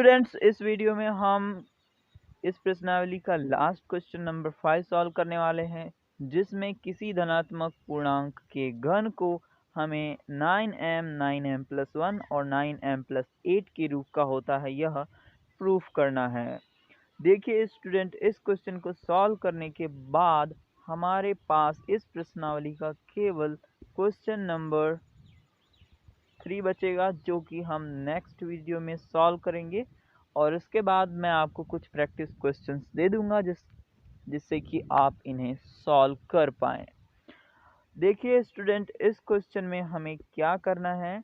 Students, इस video में हम इस प्रश्नावली का लास्ट क्वेश्चन नंबर 5 सॉल्व करने वाले हैं, जिसमें किसी धनात्मक पूर्णांक के घन को हमें 9m 9m प्लस 1 और 9m प्लस 8 के रूप का होता है, यह प्रूफ करना है। देखिए स्टूडेंट, इस क्वेश्चन को सॉल्व करने के बाद हमारे पास इस प्रश्नावली का केवल क्वेश्चन नंबर 3 बचेगा, जो कि हम नेक्स्ट वीडियो में सॉल्व करेंगे। और उसके बाद मैं आपको कुछ प्रैक्टिस क्वेश्चंस दे दूंगा जिससे कि आप इन्हें सॉल्व कर पाएँ। देखिए स्टूडेंट, इस क्वेश्चन में हमें क्या करना है।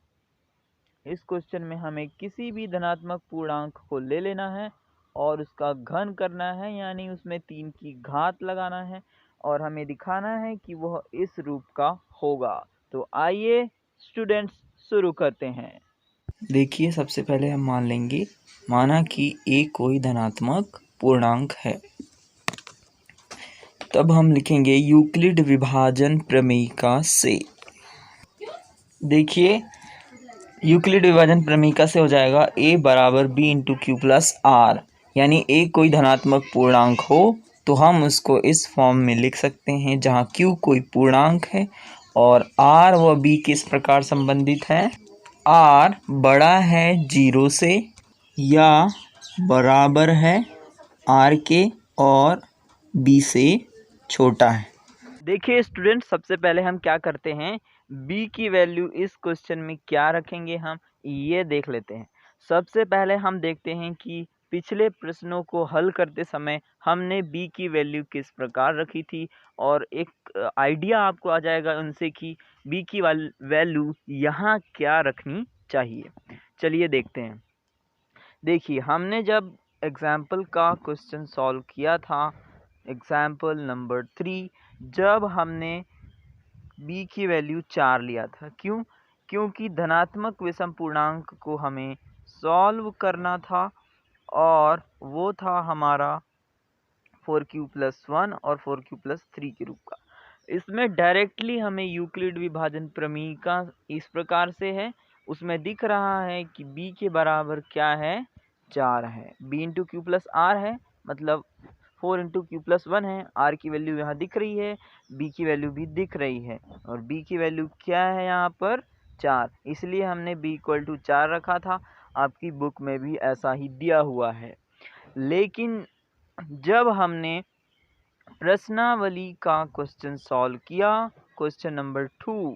इस क्वेश्चन में हमें किसी भी धनात्मक पूर्णांक को ले लेना है और उसका घन करना है, यानी उसमें 3 की घात लगाना है और हमें दिखाना है कि वह इस रूप का होगा। तो आइए स्टूडेंट्स शुरू करते हैं। देखिए, सबसे पहले हम मान लेंगे, माना कि a कोई धनात्मक पूर्णांक है। तब हम लिखेंगे यूक्लिड विभाजन प्रमेयिका से। देखिए, यूक्लिड विभाजन प्रमेयिका से हो जाएगा a बराबर b into q plus r, यानी a कोई धनात्मक पूर्णांक हो तो हम उसको इस फॉर्म में लिख सकते हैं, जहाँ q कोई पूर्णांक है और r व b किस प्रकार संबंधित है। r बड़ा है 0 से या बराबर है r के और b से छोटा है। देखिए स्टूडेंट, सबसे पहले हम क्या करते हैं, b की वैल्यू इस क्वेश्चन में क्या रखेंगे, हम ये देख लेते हैं। सबसे पहले हम देखते हैं कि पिछले प्रश्नों को हल करते समय हमने b की वैल्यू किस प्रकार रखी थी, और एक आइडिया आपको आ जाएगा उनसे कि b की वैल्यू यहाँ क्या रखनी चाहिए। चलिए देखते हैं। देखिए, हमने जब एग्जाम्पल का क्वेश्चन सॉल्व किया था, एग्जाम्पल नंबर 3, जब हमने b की वैल्यू 4 लिया था। क्योंकि धनात्मक विषम पूर्णांक को हमें सॉल्व करना था और वो था हमारा 4q प्लस 1 और 4q प्लस 3 के रूप का। इसमें डायरेक्टली हमें यूक्लिड विभाजन प्रमेयिका इस प्रकार से है, उसमें दिख रहा है कि b के बराबर क्या है, 4 है। b into q plus r है, मतलब 4 इंटू क्यू प्लस 1 है। r की वैल्यू यहाँ दिख रही है, b की वैल्यू भी दिख रही है, और b की वैल्यू क्या है यहाँ पर, 4। इसलिए हमने b इक्वल टू 4 रखा था। आपकी बुक में भी ऐसा ही दिया हुआ है। लेकिन जब हमने प्रश्नावली का क्वेश्चन सॉल्व किया, क्वेश्चन नंबर 2,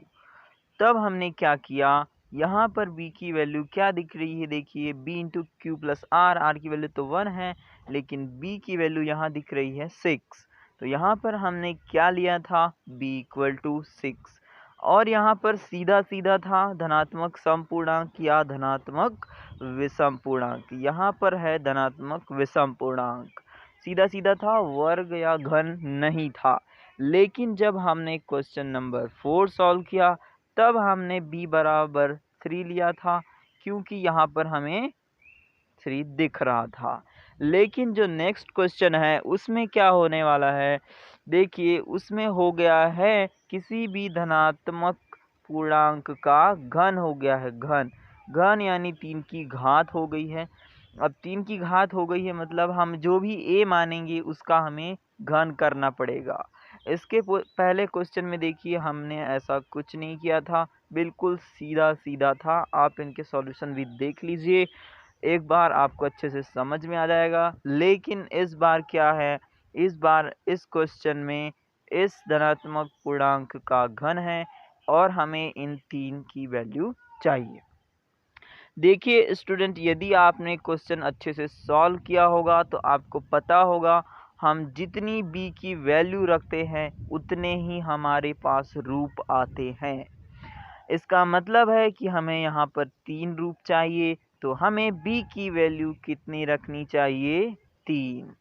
तब हमने क्या किया, यहाँ पर b की वैल्यू क्या दिख रही है, देखिए b into q plus r की वैल्यू तो 1 है, लेकिन b की वैल्यू यहाँ दिख रही है 6। तो यहाँ पर हमने क्या लिया था, b इक्वल टू 6, और यहाँ पर सीधा सीधा था धनात्मक समपूर्णांक या धनात्मक विषम पूर्णांक। यहाँ पर है धनात्मक विषम पूर्णांक, सीधा सीधा था, वर्ग या घन नहीं था। लेकिन जब हमने क्वेश्चन नंबर 4 सॉल्व किया, तब हमने b बराबर 3 लिया था, क्योंकि यहाँ पर हमें 3 दिख रहा था। लेकिन जो नेक्स्ट क्वेश्चन है उसमें क्या होने वाला है, देखिए उसमें हो गया है किसी भी धनात्मक पूर्णांक का घन हो गया है, घन यानी 3 की घात हो गई है। अब 3 की घात हो गई है, मतलब हम जो भी a मानेंगे उसका हमें घन करना पड़ेगा। इसके पहले क्वेश्चन में देखिए हमने ऐसा कुछ नहीं किया था, बिल्कुल सीधा सीधा था। आप इनके सॉल्यूशन भी देख लीजिए, एक बार आपको अच्छे से समझ में आ जाएगा। लेकिन इस बार क्या है, इस बार इस क्वेश्चन में इस धनात्मक पूर्णांक का घन है और हमें इन 3 की वैल्यू चाहिए। देखिए स्टूडेंट, यदि आपने क्वेश्चन अच्छे से सॉल्व किया होगा तो आपको पता होगा, हम जितनी b की वैल्यू रखते हैं उतने ही हमारे पास रूप आते हैं। इसका मतलब है कि हमें यहाँ पर 3 रूप चाहिए, तो हमें b की वैल्यू कितनी रखनी चाहिए, 3।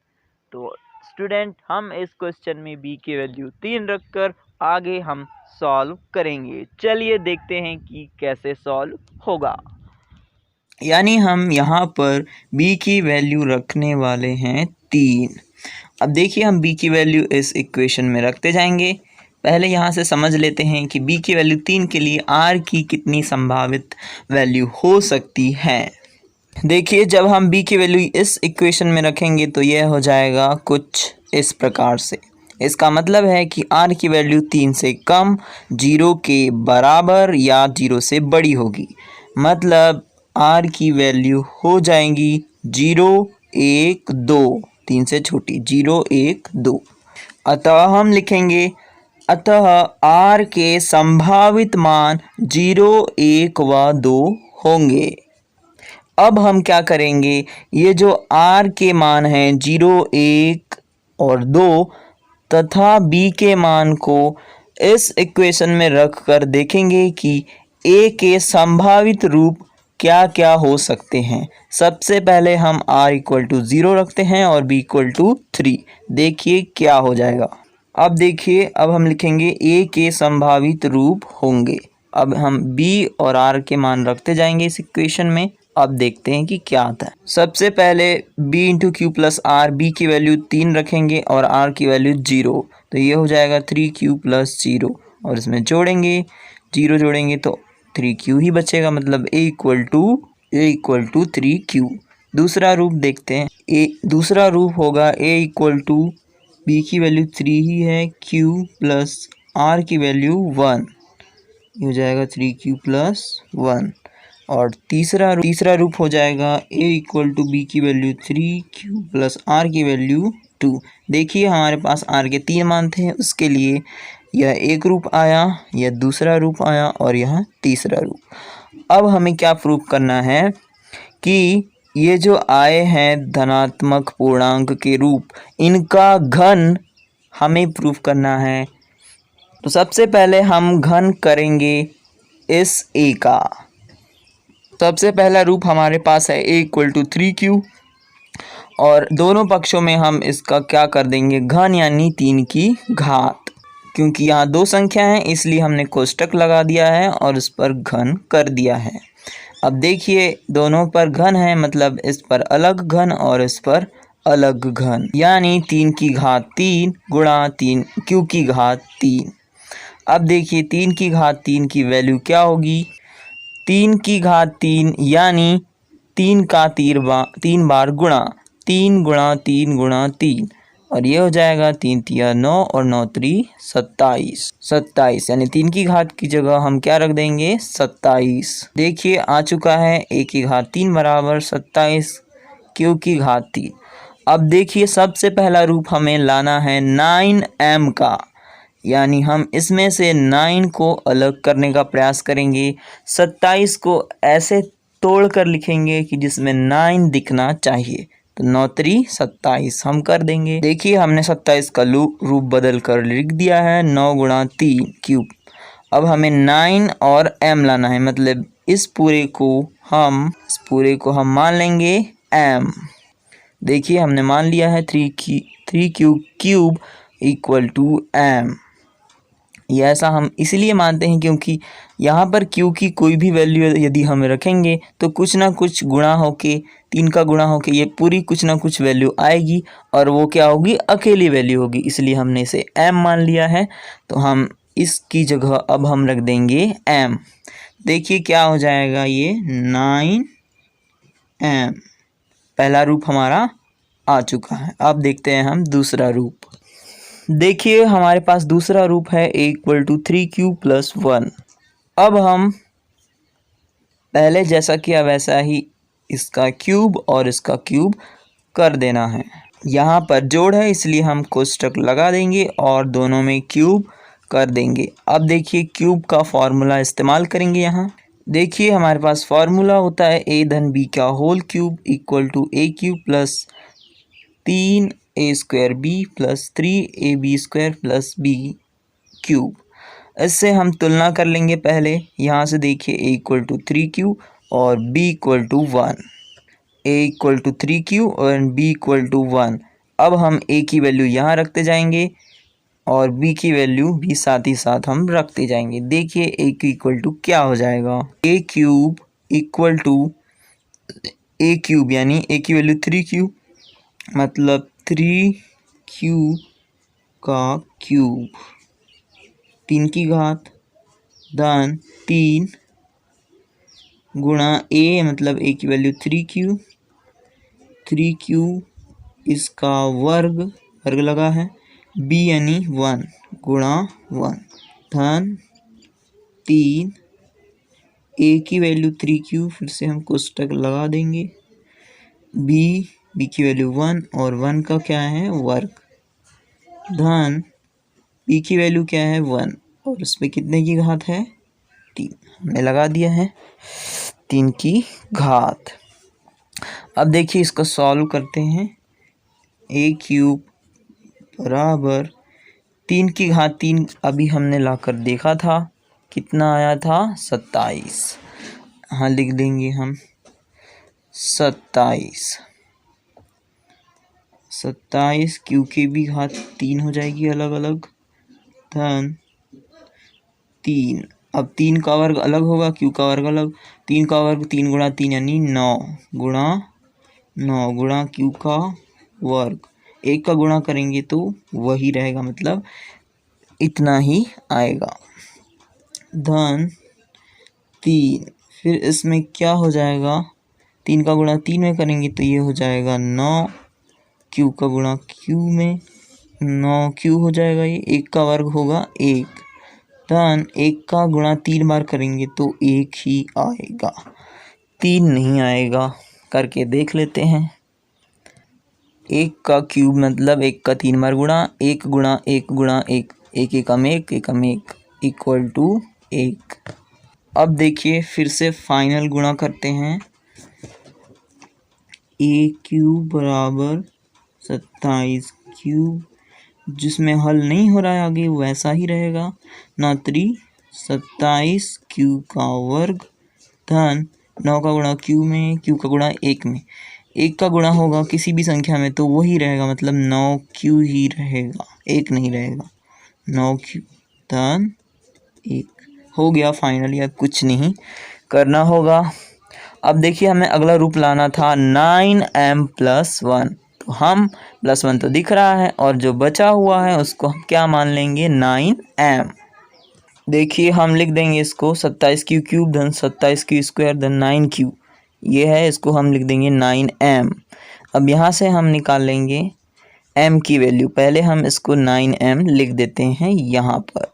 तो स्टूडेंट, हम इस क्वेश्चन में b की वैल्यू 3 रखकर आगे हम सॉल्व करेंगे। चलिए देखते हैं कि कैसे सॉल्व होगा। यानी हम यहाँ पर b की वैल्यू रखने वाले हैं 3। अब देखिए, हम b की वैल्यू इस इक्वेशन में रखते जाएंगे। पहले यहाँ से समझ लेते हैं कि b की वैल्यू 3 के लिए r की कितनी संभावित वैल्यू हो सकती है। देखिए जब हम b की वैल्यू इस इक्वेशन में रखेंगे तो यह हो जाएगा कुछ इस प्रकार से। इसका मतलब है कि r की वैल्यू 3 से कम, 0 के बराबर या 0 से बड़ी होगी। मतलब r की वैल्यू हो जाएंगी 0, 1, 2, 3 से छोटी 0, 1, 2। अतः हम लिखेंगे अतः r के संभावित मान 0, 1 व 2 होंगे। अब हम क्या करेंगे, ये जो r के मान हैं 0, 1 और 2 तथा b के मान को इस इक्वेशन में रख कर देखेंगे कि a के संभावित रूप क्या क्या हो सकते हैं। सबसे पहले हम r इक्वल टू 0 रखते हैं और b इक्वल टू 3। देखिए क्या हो जाएगा। अब देखिए अब हम लिखेंगे a के संभावित रूप होंगे। अब हम b और r के मान रखते जाएंगे इस इक्वेशन में। अब देखते हैं कि क्या आता है। सबसे पहले b into q plus r, b की वैल्यू 3 रखेंगे और r की वैल्यू 0, तो ये हो जाएगा 3q प्लस 0 और इसमें जोड़ेंगे 0 जोड़ेंगे तो 3q ही बचेगा। मतलब a इक्वल टू 3q। दूसरा रूप देखते हैं। दूसरा रूप होगा a इक्वल टू b की वैल्यू 3 ही है, q प्लस r की वैल्यू 1, ये हो जाएगा 3q प्लस 1। और तीसरा रूप हो जाएगा a इक्वल टू बी की वैल्यू 3q प्लस r की वैल्यू 2। देखिए हमारे पास r के 3 मान थे, उसके लिए यह एक रूप आया, यह दूसरा रूप आया और यह तीसरा रूप। अब हमें क्या प्रूफ करना है कि ये जो आए हैं धनात्मक पूर्णांक के रूप, इनका घन हमें प्रूफ करना है। तो सबसे पहले हम घन करेंगे इस a का। सबसे पहला रूप हमारे पास है a इक्वल टू 3q और दोनों पक्षों में हम इसका क्या कर देंगे, घन यानी 3 की घात। क्योंकि यहाँ दो संख्या हैं इसलिए हमने कोष्टक लगा दिया है और इस पर घन कर दिया है। अब देखिए दोनों पर घन है, मतलब इस पर अलग घन और इस पर अलग घन, यानी 3 की घात 3 गुणा 3 q की घात 3। अब देखिए 3 की घात 3 की वैल्यू क्या होगी, 3 की घात 3 यानी 3 का 3 बार गुणा 3 गुणा 3 गुणा 3 और ये हो जाएगा 3 तिया 9 और 9 त्री 27 यानी 3 की घात की जगह हम क्या रख देंगे 27। देखिए आ चुका है a की घात 3 बराबर 27 q की घात 3। अब देखिए सबसे पहला रूप हमें लाना है 9m का, यानी हम इसमें से 9 को अलग करने का प्रयास करेंगे। 27 को ऐसे तोड़ कर लिखेंगे कि जिसमें 9 दिखना चाहिए, तो 9 त्री 27 हम कर देंगे। देखिए हमने 27 का रूप बदल कर लिख दिया है 9 गुणा 3 क्यूब। अब हमें 9 और m लाना है, मतलब इस पूरे को हम मान लेंगे m। देखिए हमने मान लिया है 3q cube equal to m। ये ऐसा हम इसलिए मानते हैं क्योंकि यहाँ पर q की कोई भी वैल्यू यदि हम रखेंगे तो कुछ ना कुछ गुणा होके 3 का गुणा होके ये पूरी कुछ ना कुछ वैल्यू आएगी और वो क्या होगी, अकेली वैल्यू होगी, इसलिए हमने इसे m मान लिया है। तो हम इसकी जगह अब हम रख देंगे m। देखिए क्या हो जाएगा, ये 9m पहला रूप हमारा आ चुका है। अब देखते हैं हम दूसरा रूप। देखिए हमारे पास दूसरा रूप है a equal to 3q plus 1। अब हम पहले जैसा किया वैसा ही इसका क्यूब और इसका क्यूब कर देना है। यहाँ पर जोड़ है इसलिए हम कोष्टक लगा देंगे और दोनों में क्यूब कर देंगे। अब देखिए क्यूब का फॉर्मूला इस्तेमाल करेंगे। यहाँ देखिए हमारे पास फॉर्मूला होता है a धन b का whole cube equal to a cube plus 3a square b plus 3ab square plus b cube. इससे हम तुलना कर लेंगे। पहले यहाँ से देखिए a इक्वल टू 3q और b equal to 1, a equal to 3q और b इक्वल टू 1। अब हम a की वैल्यू यहाँ रखते जाएंगे और b की वैल्यू भी साथ ही साथ हम रखते जाएंगे। देखिए a की इक्वल टू क्या हो जाएगा, a cube equal to a cube यानी a की वैल्यू 3q, मतलब 3q का क्यूब 3 की घात धन 3 गुणा ए मतलब ए की वैल्यू 3q इसका वर्ग लगा है, b यानी 1 गुणा 1 धन 3 a की वैल्यू 3q, फिर से हम कोष्टक लगा देंगे, b की वैल्यू 1 और 1 का क्या है वर्ग धन b की वैल्यू क्या है 1 और उस पर कितने की घात है 3, हमने लगा दिया है 3 की घात। अब देखिए इसको सॉल्व करते हैं। a³ बराबर 3 की घात 3 अभी हमने लाकर देखा था, कितना आया था 27। हाँ लिख देंगे हम 27 क्यू की भी घात 3 हो जाएगी अलग अलग धन 3। अब 3 का वर्ग अलग होगा, क्यू का वर्ग अलग, 3 का वर्ग 3 गुणा 3 यानी 9 गुणा क्यू का वर्ग, 1 का गुणा करेंगे तो वही रहेगा, मतलब इतना ही आएगा धन 3। फिर इसमें क्या हो जाएगा, 3 का गुणा 3 में करेंगे तो ये हो जाएगा 9, क्यू का गुणा क्यू में 9q हो जाएगा, ये 1 का वर्ग होगा 1 धन 1 का गुणा 3 बार करेंगे तो 1 ही आएगा, 3 नहीं आएगा। करके देख लेते हैं। 1 का क्यूब मतलब 1 का 3 बार गुणा 1 गुणा 1 गुणा 1, 1 एकम 1 एकम 1 इक्वल टू 1। अब देखिए फिर से फाइनल गुणा करते हैं। a³ बराबर 27 क्यूब, जिसमें हल नहीं हो रहा है आगे वैसा ही रहेगा, ना 27 क्यू का वर्ग धन 9 का गुणा क्यू में, क्यू का गुणा 1 में, 1 का गुणा होगा किसी भी संख्या में तो वही रहेगा, मतलब 9q ही रहेगा, 1 नहीं रहेगा, 9q धन 1 हो गया फाइनली। अब कुछ नहीं करना होगा। अब देखिए हमें अगला रूप लाना था 9m+1, तो हम +1 तो दिख रहा है और जो बचा हुआ है उसको हम क्या मान लेंगे 9m। देखिए हम लिख देंगे इसको 27q³ धन 27q² धन 9q, ये है, इसको हम लिख देंगे 9m। अब यहाँ से हम निकाल लेंगे m की वैल्यू, पहले हम इसको 9m लिख देते हैं यहाँ पर।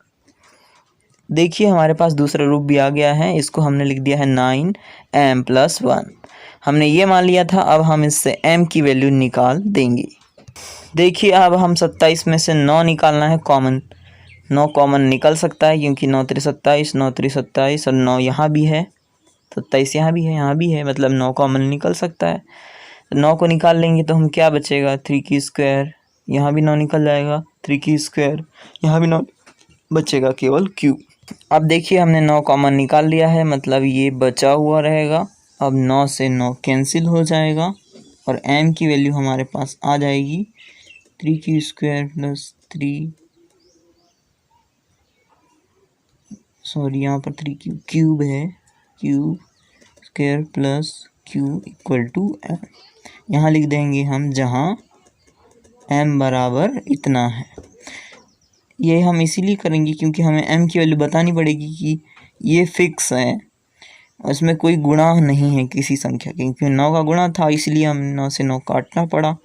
देखिए हमारे पास दूसरा रूप भी आ गया है, इसको हमने लिख दिया है 9m+1, हमने ये मान लिया था। अब हम इससे m की वैल्यू निकाल देंगे। देखिए अब हम 27 में से 9 निकालना है कॉमन, 9 कॉमन निकल सकता है क्योंकि 9 3 27, 9 3 27 और 9 यहाँ भी है, 27 यहाँ भी है, यहाँ भी है, मतलब 9 कॉमन निकल सकता है। 9 को निकाल लेंगे तो हम क्या बचेगा 3q², यहाँ भी 9 निकल जाएगा, 3q², यहाँ भी 9 बचेगा, केवल q। अब देखिए हमने 9 कॉमन निकाल लिया है, मतलब ये बचा हुआ रहेगा। अब 9 से 9 कैंसिल हो जाएगा और m की वैल्यू हमारे पास आ जाएगी 3q² प्लस 3, सॉरी यहाँ पर 3q क्यूब है, q² plus q equal to m, यहाँ लिख देंगे हम जहाँ m बराबर इतना है। ये हम इसीलिए करेंगे क्योंकि हमें m की वैल्यू बतानी पड़ेगी कि ये फिक्स है, उसमें कोई गुणा नहीं है किसी संख्या के, क्योंकि 9 का गुणा था इसलिए हम 9 से 9 काटना पड़ा,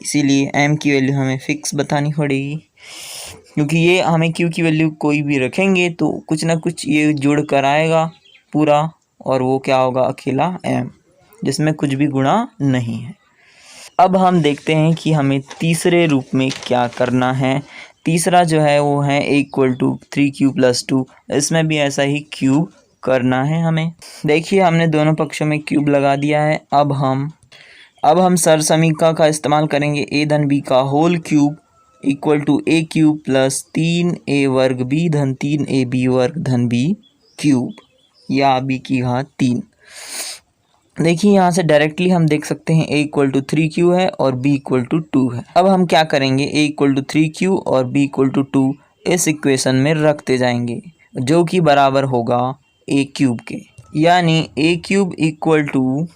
इसीलिए m की वैल्यू हमें फिक्स बतानी पड़ेगी। क्योंकि ये हमें q की वैल्यू कोई भी रखेंगे तो कुछ ना कुछ ये जुड़ कर आएगा पूरा, और वो क्या होगा अकेला m, जिसमें कुछ भी गुणा नहीं है। अब हम देखते हैं कि हमें तीसरे रूप में क्या करना है। तीसरा जो है वो है a=3q + 2, इसमें भी ऐसा ही क्यूब करना है हमें। देखिए हमने दोनों पक्षों में क्यूब लगा दिया है। अब हम सरसमीकरण का इस्तेमाल करेंगे, a धन b का whole cube equal to a³ plus 3a² b धन 3ab वर्ग धन b क्यूब, या b की घात 3। देखिए यहाँ से डायरेक्टली हम देख सकते हैं a = 3q है और b = 2 है। अब हम क्या करेंगे, a = 3q और b = 2 इस इक्वेशन में रखते जाएंगे, जो कि बराबर होगा a³ के, यानी a³ =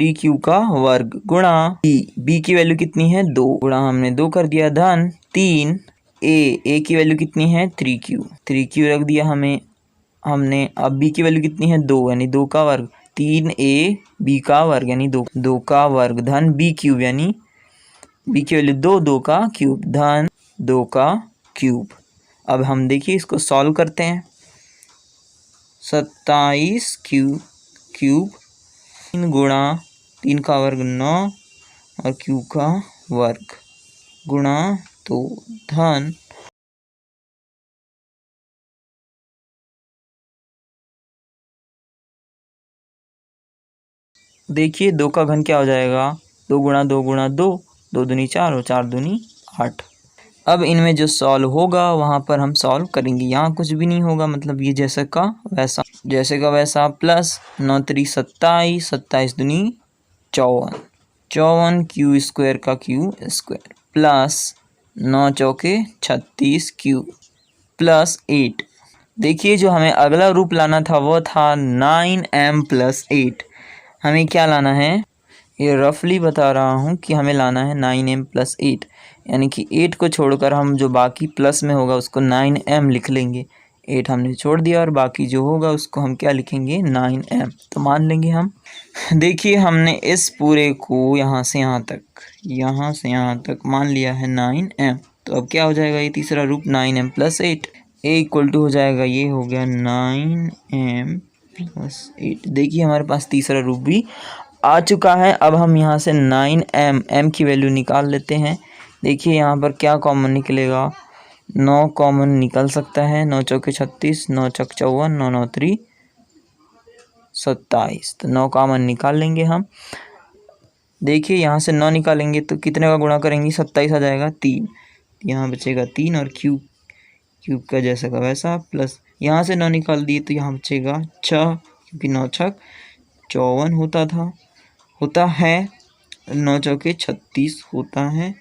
3q का वर्ग गुणा b की वैल्यू कितनी है 2 गुणा हमने 2 कर दिया धन 3 a की वैल्यू कितनी है 3q रख दिया हमने। अब b की वैल्यू कितनी है 2 यानी 2 का वर्ग 3a b का वर्ग यानी 2 का वर्ग धन b क्यूब यानी b की वैल्यू 2 का क्यूब धन 2 का क्यूब। अब हम देखिए इसको सॉल्व करते हैं। 27 क्यूब 3 गुणा 3 का वर्ग 9 और क्यूब का वर्ग गुणा 2 धन देखिए 2 का घन क्या हो जाएगा 2 गुणा 2 गुणा 2 2 दूनी 4 और 4 दूनी 8। अब इनमें जो सॉल्व होगा वहाँ पर हम सॉल्व करेंगे। यहाँ कुछ भी नहीं होगा, मतलब ये जैसे का वैसा प्लस 9 3 27 27 दूनी 54 54 क्यू स्क्वायर का क्यू स्क्वायर प्लस 9 चौके 36 क्यू प्लस 8। देखिए जो हमें अगला रूप लाना था वो था 9m + 8। हमें क्या लाना है, ये रफली बता रहा हूँ कि हमें लाना है 9m + 8, यानी कि 8 को छोड़कर हम जो बाकी प्लस में होगा उसको 9m लिख लेंगे। 8 हमने छोड़ दिया और बाकी जो होगा उसको हम क्या लिखेंगे 9m, तो मान लेंगे हम। देखिए हमने इस पूरे को यहाँ से यहाँ तक मान लिया है 9m। तो अब क्या हो जाएगा ये तीसरा रूप 9m + 8 A हो जाएगा, ये हो गया 9m + 8। देखिए हमारे पास तीसरा रूप भी आ चुका है। अब हम यहाँ से 9m की वैल्यू निकाल लेते हैं। देखिए यहाँ पर क्या कॉमन निकलेगा, 9 कॉमन निकल सकता है, 9 चौके 36 9 चौक 54 9 9 3 27, तो 9 कॉमन निकाल लेंगे हम। देखिए यहाँ से 9 निकालेंगे तो कितने का गुणा करेंगे 27 आ जाएगा 3, यहाँ बचेगा 3 और क्यूब का जैसा का वैसा प्लस यहाँ से 9 निकाल दिए तो यहाँ बचेगा 6, क्योंकि 9 छक 54 होता है 9 चौके 36 होता है।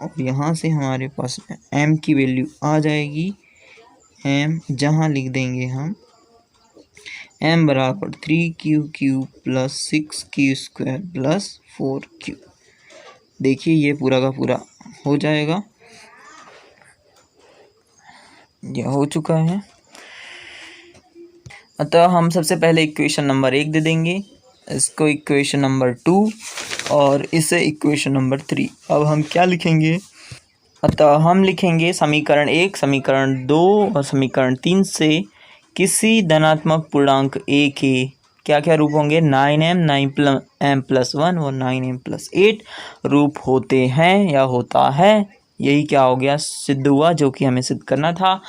और यहाँ से हमारे पास m की वैल्यू आ जाएगी, m जहाँ लिख देंगे हम m बराबर 3q³ + 6q² + 4q। देखिए ये पूरा का पूरा हो जाएगा, यह हो चुका है। अतः हम सबसे पहले इक्वेशन नंबर 1 दे देंगे, इसको इक्वेशन नंबर 2 और इसे इक्वेशन नंबर 3। अब हम क्या लिखेंगे, अतः हम लिखेंगे समीकरण 1 समीकरण 2 और समीकरण 3 से किसी धनात्मक पूर्णांक a के क्या क्या रूप होंगे 9m 9m + 1 और 9m + 8 रूप होते हैं या होता है। यही क्या हो गया सिद्ध हुआ, जो कि हमें सिद्ध करना था।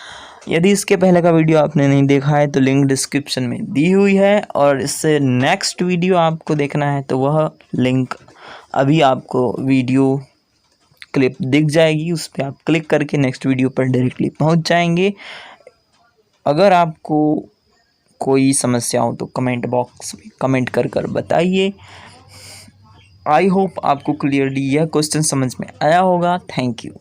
यदि इसके पहले का वीडियो आपने नहीं देखा है तो लिंक डिस्क्रिप्शन में दी हुई है, और इससे नेक्स्ट वीडियो आपको देखना है तो वह लिंक अभी आपको वीडियो क्लिप दिख जाएगी, उस पर आप क्लिक करके नेक्स्ट वीडियो पर डायरेक्टली पहुंच जाएंगे। अगर आपको कोई समस्या हो तो कमेंट बॉक्स में कमेंट कर बताइए। आई होप आपको क्लियरली यह क्वेश्चन समझ में आया होगा। Thank you.